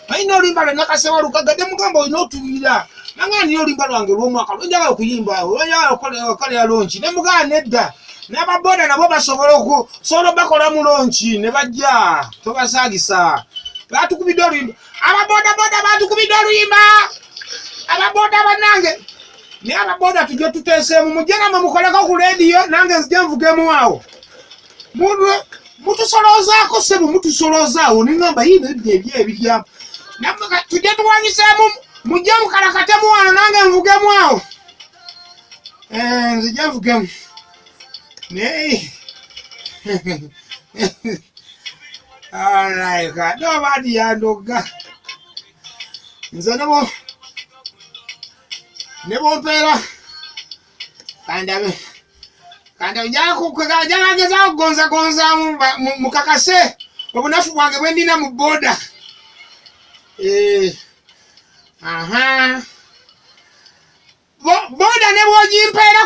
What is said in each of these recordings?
Aina olimba nakasema lukagade mugambo inotumira nangani olimba lwange lwomwaka lwenjaga okuyimba lwenjaga okole ya lonchi ne mugana nedda n'ababoda nabo basobola solo bakola mu lonchi ne bajja tobasagisa batukubidde oluyimba ababoda batukubidde oluyimba ababoda banange ne ababoda tujje tuteesemu mujjana mukoleko ku radio nange nzije nvugemu awo mutusolozaako sebu mutusolozaawo ningamba yino ebyo namaka tujje tuwanyisemu mujje mukalakatemu wano nange nvugemu awo nzije nvugemu nee alright kado badi yandoga nze nebo mpera kanda jako kugajana ngeza gonza mukakase obunafu bwange bwendina mu boda boda nebo jimpera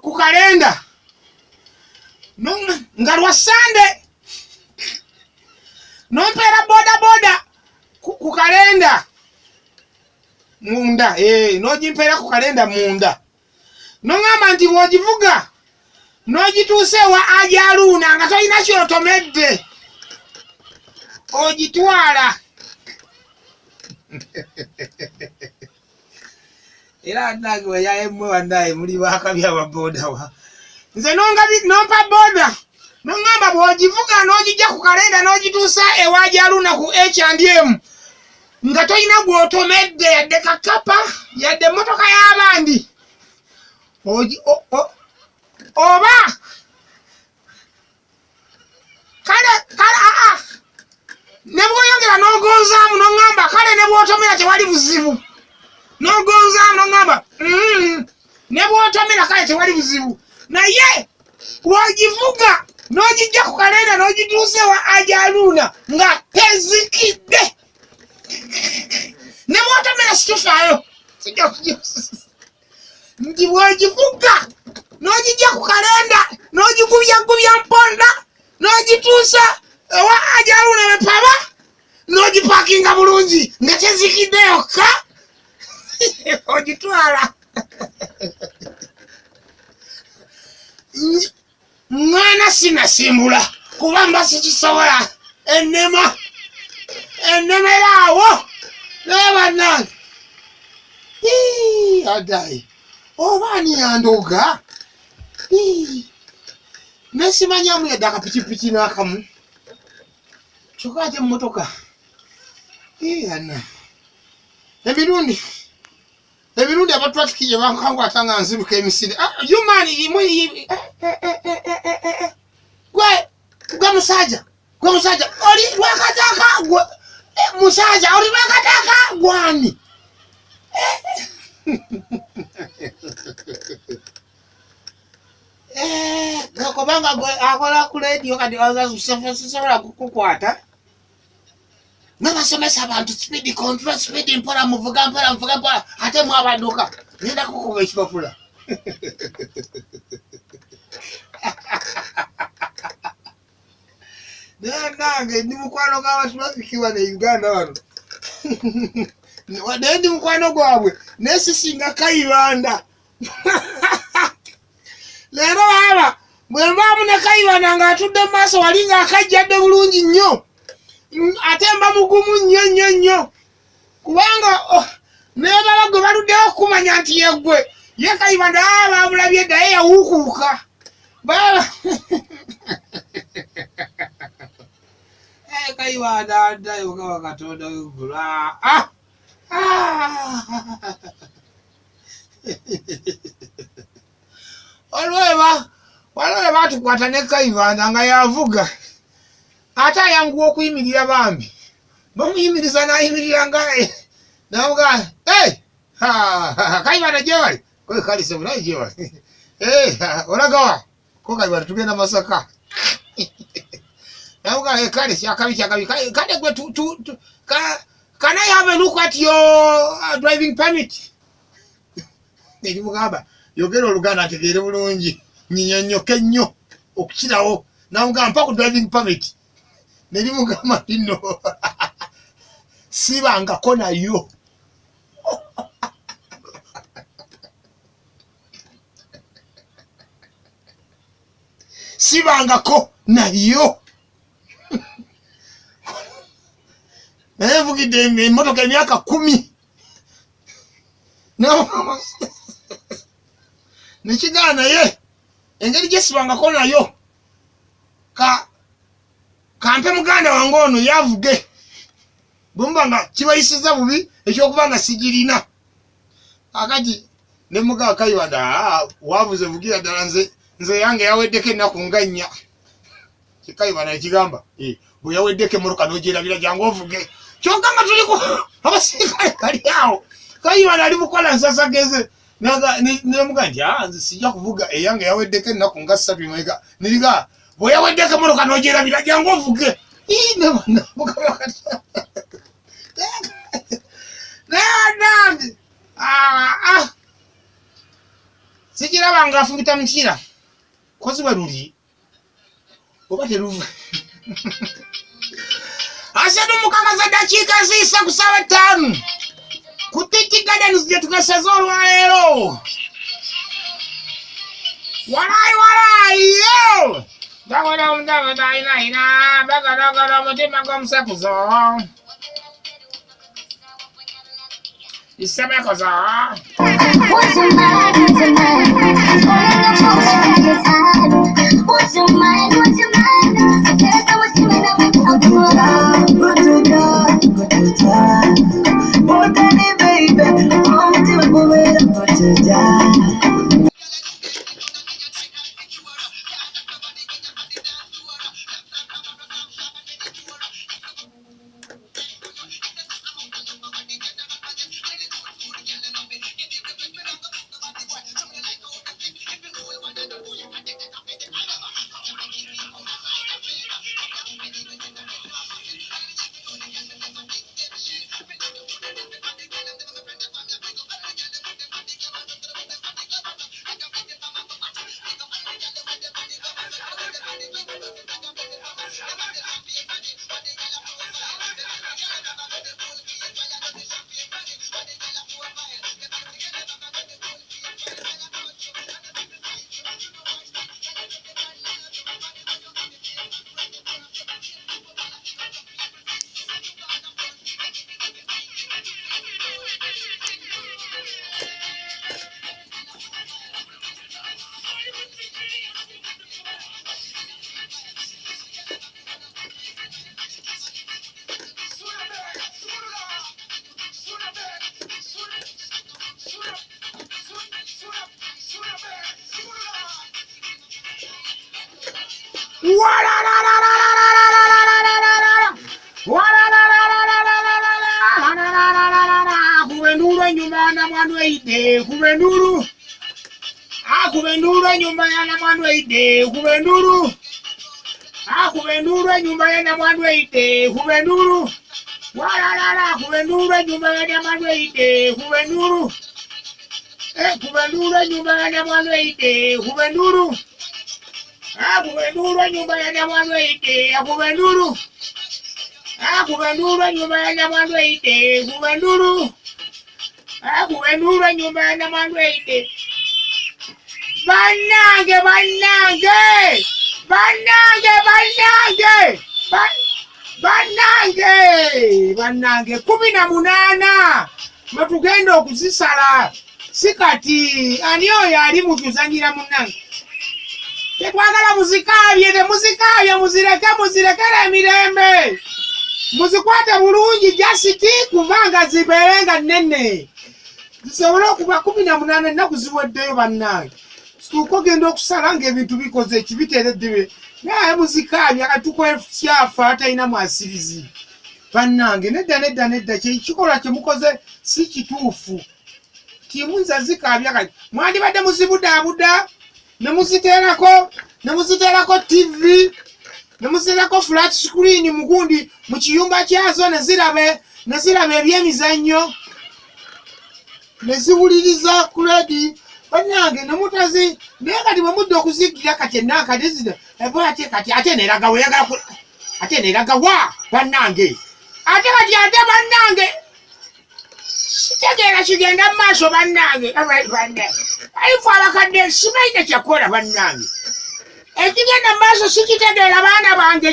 ku kalenda ngalwa sande nompera boda ku kalenda munda nojimpera ku kalenda munda nongamba nti bwogivuga nogituusewa ajaluna nga tolina kyotomedde ogitwala era nange weyayemwe wannaye muli bakabi ababoda wa nze nompa boda nongamba bwogivuga nogijja ku kalenda nogituusa ewajaluna ku H&M nga tolina gwotomedde yadde kakapa yadde motoka y'abandi oba kale ne bwoyongera n'ogonzaamu n'oŋŋamba kale ne bw'otomera tewali buzibu n'ogonzaamu n'oŋŋamba ne bw'otomera kale tewali buzibu naye bw'ogivuga n'ogijja ku kalenda n'ogituusewa ajaluna nga tezikidde ne bw'otomera situfaayo nti bw'ogivuga n'ogijja ku kalenda n'ogigubyagubya mponda n'ogituusa ewa ajaluna bepaba n'ogipakinga bulungi nga tezikidde yokka ogitwala mwana sinasimbula kuba mba sikisobola ennemeraawo naye bannange adayi oba ani yandoga nesimanyamu yadde akapikipiki n'akamu kyokka ate emmotoka ana emirundi abatrafiki gye bankankwata nga nziruka emisiri yumani gwe musajja oli lwakataka musajja oli lwakataka gwani kubanga akola ku radio kati sisobola kukukwata nabasomesa abantu speed control speed mpola muvuga mpola ate mwabanduka ngenda kukuba ekipapula nange ndi mukwano g'abatrafiki wano e Uganda wano naye ndi mukwano gwabwe naye sisinga Kayibanda leero aba bwe mbaamu ne Kayibanda ng'atudde mu maaso wali ng'akajjadde bulungi nnyo ate mba mugumu nnyo kubanga neebaba gwe baluddewo okumanya nti yeggwe ye Kayibanda baamulabye dda ye yawuukuuka Kayibanda addayo gawa Katonda w'eggulu waliwo baatukwata ne Kayibanda nga yavuga ate ayanguwa okuyimirira bambi bamuyimiriza n'ayimirira ngaye namuga Kayibanda gyewali kalise bulayi gyewali olagawa ko Kayibanda tugenda Masaka namuga kale kyakabi kale gwe can I have a look at your driving permit nerimugamba yogera Oluganda ategeere bulungi nyinyonnyoke nnyo okukirawo namuga mpa ku driving permit nerimugamba nno sibangako nayo sibangako nayo naye nvugidde emmotoka emyaka 10 nekigaana naye engeri gyesibangako nayo kampe muganda wange ono yavuge bwemuba nga kibayisiza bubi ekyokuba nga sigirina akati ne mugaa Kayibanda wavuze vugira ddala nze yange yaweddeko ennaku nga 4 Kayibanda ekigamba bwe yaweddeko emmotoka n'ogyerabira jangu ovuge kyokka nga tuliko abasirikale kali awo Kayibanda ali mukola nsasageze nemuga nti nze sijja kuvuga eyange yaweddeko ennaku nga 3 mwega niriga bwe yaweddeko emmotoka n'ogyerabira jangu ovuge sikiraba nga afumita mukira kozi bwe luli oba teruva asatu mukakaza dakiika ziisa ku ssaawa 5 ku Titi Gardens gye tugaseze olwaleero walaayi yo dagala omudagada ayinaayina bagadagala omutima gw'omusekuzo isemekozo Kubenduru nyumba na mwandu eide kubenduru kubenduru nyumba ya mwandu eide kubenduru kubenduru nyumba ya mwandu eide kubenduru kubenduru nyumba ya mwandu eide kubenduru kubenduru nyumba ya mwandu eide kubenduru kubenduru nyumba ya mwandu eide kubenduru kubenduru nyumba ya mwandu eide kubenduru kubenduru nyumba ya mwandu eide Bannange bannange 18 matugenda okuzisala sikati ani oyo ali mutuzanyira munnange tetwagala muzikaabye muzirekere emirembe muzikwate bulungi jasiti kubanga zibeerenga nnene zisobole okuba 18 ennaku ziweddeyo bannange situuka ogenda okusala ng'ebintu bikoze ekibiteereddewe naye muzikaabye akatukwesyaafa atalina mwasirizi bannange nedda kikola kyemukoze si kituufu kimunza zikaabya kati mwandibadde muzibudaabuda nemuziterako tv nemuziterako flat screen mugundi mu kiyumba kyazo neziraba ebyemizannyo neziwuliriza kuredi bannange nemutazi naye kati bwe mudde okuzigira kati ennankadizina ate neragawa bannange ate bannange sitegeera kigenda mu maaso bannange alifu abakadde simaine kyakola bannange ekigenda mu maaso sikitegeera baana bange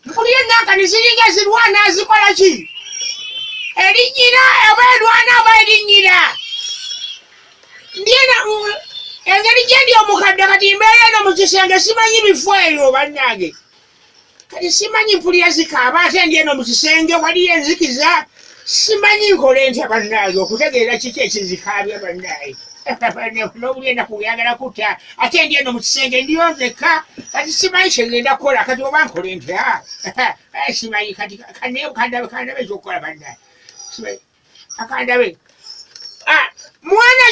mpulira ennankani ziringa ezirwana zikola ki erinyira oba erwana oba erinyira ndiena engeri gyendi omukadde kati mbeera eno mu kisenge simanyi bifo eyo bannange kati simanyi mpulira zikaaba ate ndi eno mu kisenge waliyo enzikiza simanyi nkole ntya bannange okutegeera kiki ekizikaabya bannange n'obulyenda kuyagala kutta ate ndi eno mu kisenge ndiyonzeka kati simanyi kyegenda kukola kati oba nkole ntya simanyi kati kandabe ekyokukola bannange akandabe mwana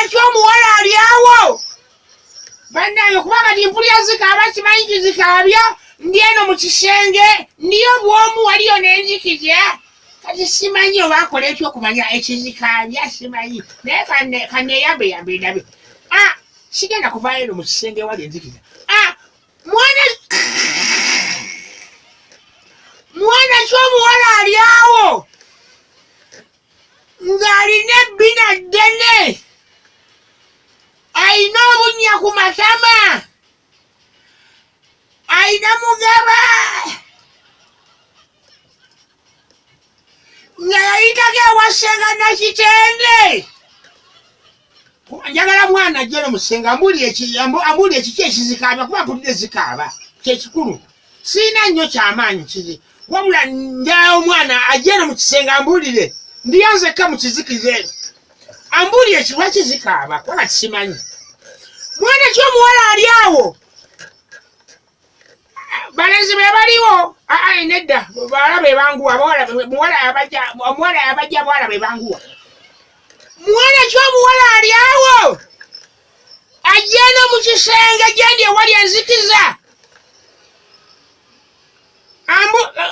ky'omuwala ali awo bannange kuba kati mpulira zikaaba kimanyi kizikaabya ndi eno mu kisenge ndiyo bwomu waliyo n'enzikiza kati simanyi oba akola ekyokumanya ekizikaabya simanyi naye kaneeyambe ndabe sigenda kuvaayo eno mu kisenge wali enzikiza mwana ky'omuwala ali awo ng'alina ebbina ddene ayina obunnya ku matama ayina mugaba nga yayitako ewasenga nakitende njagala mwana ajjeno musenga ambuulire ekiki ekizikaabya kuba mpulire zikaaba kyekikulu siina nnyo kyamaanyi kizi wabula njala omwana ajjeno mu kisenge ambuulire ndiyonzekka mu kizikiza eno ambuulire kirwa kizikaaba kuba kisimanyi mwana ky'omuwala ali awo balenzi be baliwo nedda bawala be banguwa omuwala yabajja bawala be banguwa mwana ky'omuwala ali awo ajjeno mu kisenge gyendi ewali enzikiza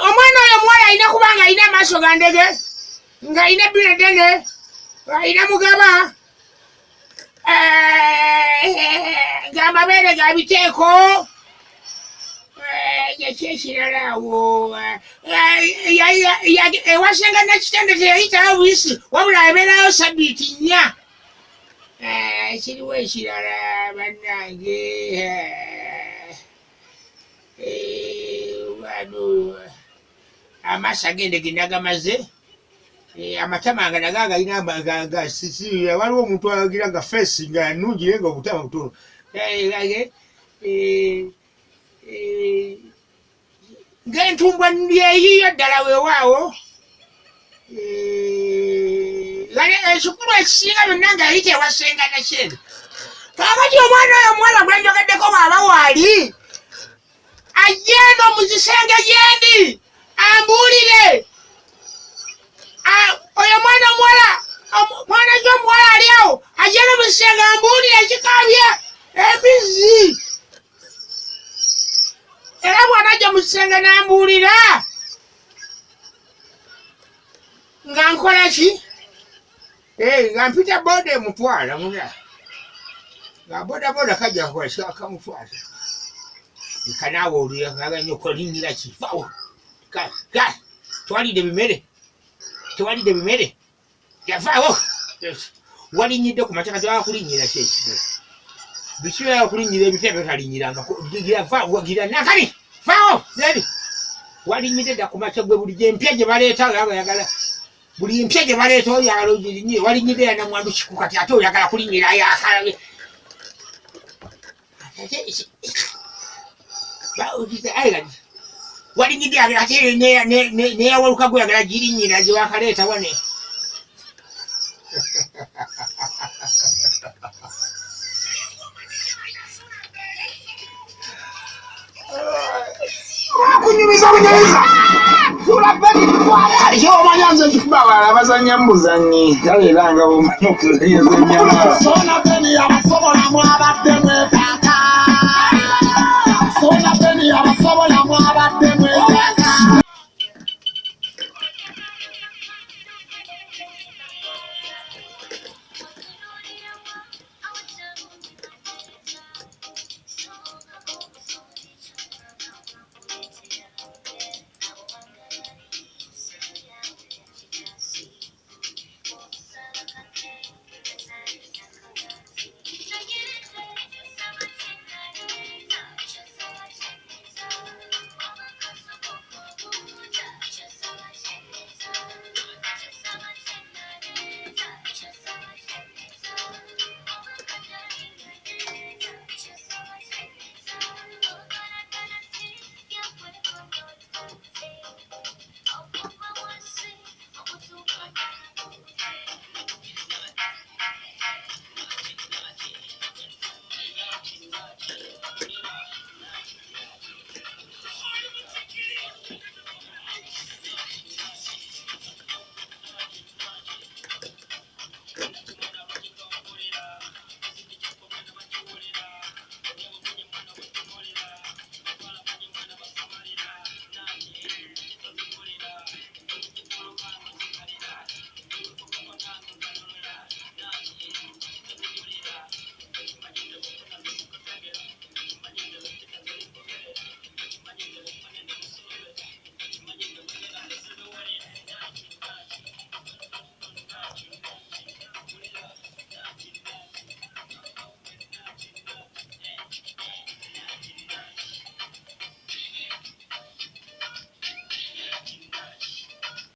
omwana oyo omuwala alina kubanga alina amaaso ga ndege ng'alina ebbina ddene alina mugaba ng'amabeere ga biteeko ekyekirala awo ewasenga nakitende teyayitayo buyisi wabula abeerayo sabiiti 4 kiriwo ekirala bannange amaaso agende nagamaze amatama nga naga galina waliwo omuntu agira nga feesi nga nungire nga obutama butono ng'entumbwa yeyiyo ddala weewaawo ekikulu ekisinga byonna nga yayita ewasenga nakyene kakati omwana oyo omuwala gwenjogeddeko bw'aba waali ajjeno mu kisenge gyendi ambuulire oyo mwana gy'omuwala ali awo ajjeno mu kisenge ambuulire ekikaabya embizi era bw'anajja mu kisenge n'ambuulira nga nkola ki nga mpita booda emutwala muna nga bodaboda kajja kamutwala kanaawe oluyaganya okolinyira kifawo tewalidde bimere yavaawo walinyidde ku makya kati kulinyira kyeki bikibera okulinyira ebipya byotalinyiranga yavaagira nakali vaawo lebi walinyidde dda ku makya gwe buli gyempya gye baleeta oyagala buli mpya gye baleeta oyagala ogirinyire walinyidde yanamwandu kiku kati ate oyagala kulinyira yakalabe walinyidde ate neyawaluka gwe oyagala girinyira gye bakaleeta wane kunyumiza bunyumiza yo omanyanze kibabala abazanya muzanyi kale era nga bomanyi okuzannya zanyama sona beni abasobola mwabadde